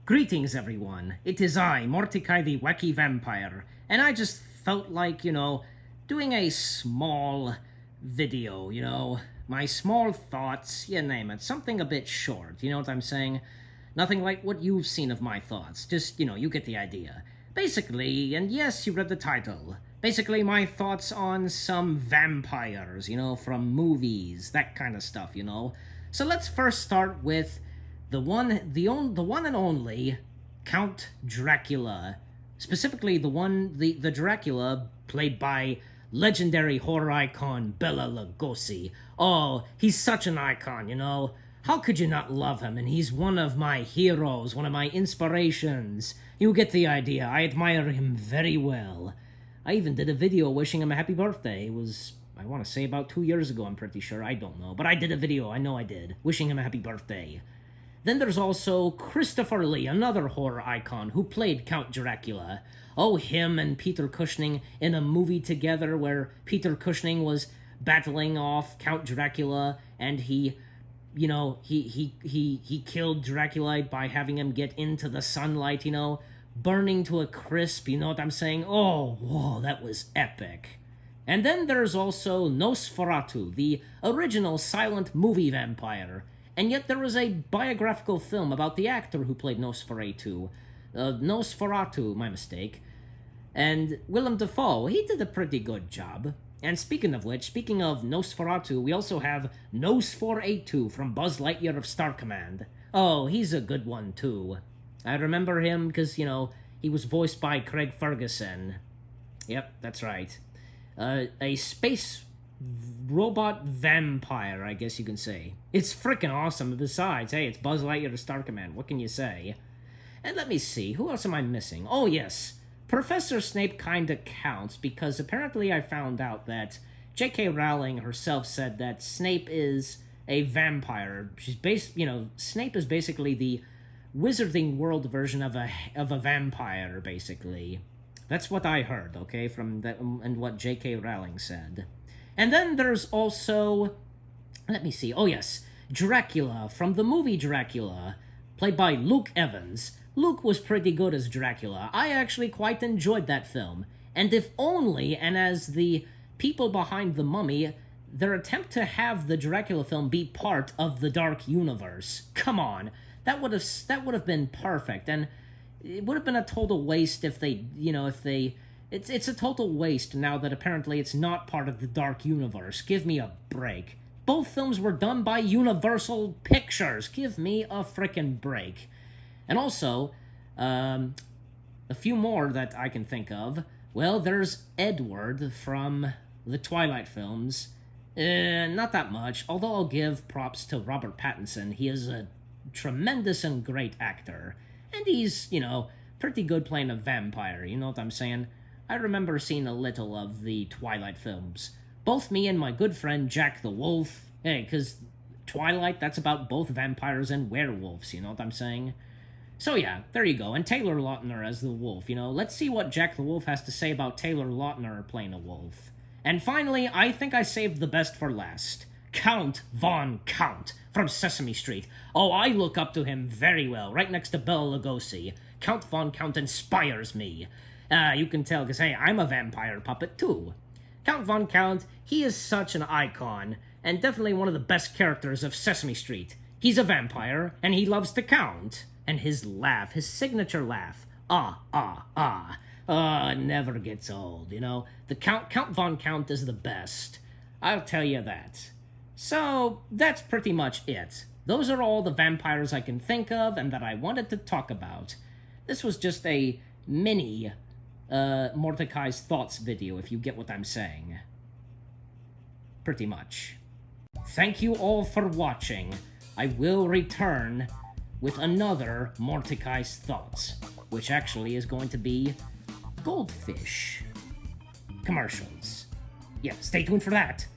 Greetings, everyone. It is I, Mordecai the Wacky Vampire, and I just felt like, doing a small video, my small thoughts, you name it, something a bit short, you know what I'm saying? Nothing like what you've seen of my thoughts, just, you get the idea. Basically, and yes, you read the title, basically my thoughts on some vampires, from movies, that kind of stuff, So let's first start with the one and only Count Dracula. Specifically, the Dracula played by legendary horror icon Bela Lugosi. Oh, he's such an icon, How could you not love him? And he's one of my heroes, one of my inspirations. You get the idea. I admire him very well. I even did a video wishing him a happy birthday. It was, I want to say, about 2 years ago, I'm pretty sure. I don't know. But I did a video, I know I did, wishing him a happy birthday. Then there's also Christopher Lee, another horror icon, who played Count Dracula. Oh, him and Peter Cushing in a movie together where Peter Cushing was battling off Count Dracula, and he killed Dracula by having him get into the sunlight, burning to a crisp, you know what I'm saying? Oh, whoa, that was epic. And then there's also Nosferatu, the original silent movie vampire. And yet there was a biographical film about the actor who played Nosferatu. My mistake. And Willem Dafoe, he did a pretty good job. And speaking of Nosferatu, we also have Nosferatu from Buzz Lightyear of Star Command. Oh, he's a good one too. I remember him because, he was voiced by Craig Ferguson. Yep, that's right. A space robot vampire, I guess you can say. It's freaking awesome. Besides, hey, it's Buzz Lightyear of Star Command. What can you say? And let me see. Who else am I missing? Oh, yes. Professor Snape kinda counts because apparently I found out that J.K. Rowling herself said that Snape is a vampire. Snape is basically the Wizarding World version of a vampire, basically. That's what I heard, okay, from that and what J.K. Rowling said. And then there's also, let me see, oh yes, Dracula from the movie Dracula, played by Luke Evans. Luke was pretty good as Dracula. I actually quite enjoyed that film. And if only, and as the people behind The Mummy, their attempt to have the Dracula film be part of the Dark Universe. Come on, that would have been perfect, and it would have been a total waste if they. It's a total waste now that apparently it's not part of the Dark Universe. Give me a break. Both films were done by Universal Pictures. Give me a frickin' break. And also, a few more that I can think of. Well, there's Edward from the Twilight films. Not that much, although I'll give props to Robert Pattinson. He is a tremendous and great actor. And he's, pretty good playing a vampire, you know what I'm saying? I remember seeing a little of the Twilight films. Both me and my good friend Jack the Wolf. Hey, because Twilight, that's about both vampires and werewolves, you know what I'm saying? So yeah, there you go. And Taylor Lautner as the wolf, Let's see what Jack the Wolf has to say about Taylor Lautner playing a wolf. And finally, I think I saved the best for last. Count Von Count from Sesame Street. Oh, I look up to him very well, right next to Bela Lugosi. Count Von Count inspires me. You can tell, because, hey, I'm a vampire puppet, too. Count Von Count, he is such an icon, and definitely one of the best characters of Sesame Street. He's a vampire, and he loves to count. And his laugh, his signature laugh, never gets old, The Count Von Count is the best. I'll tell you that. So, that's pretty much it. Those are all the vampires I can think of and that I wanted to talk about. This was just a mini Mordecai's Thoughts video, if you get what I'm saying. Pretty much. Thank you all for watching. I will return with another Mordecai's Thoughts, which actually is going to be goldfish commercials. Yeah, stay tuned for that.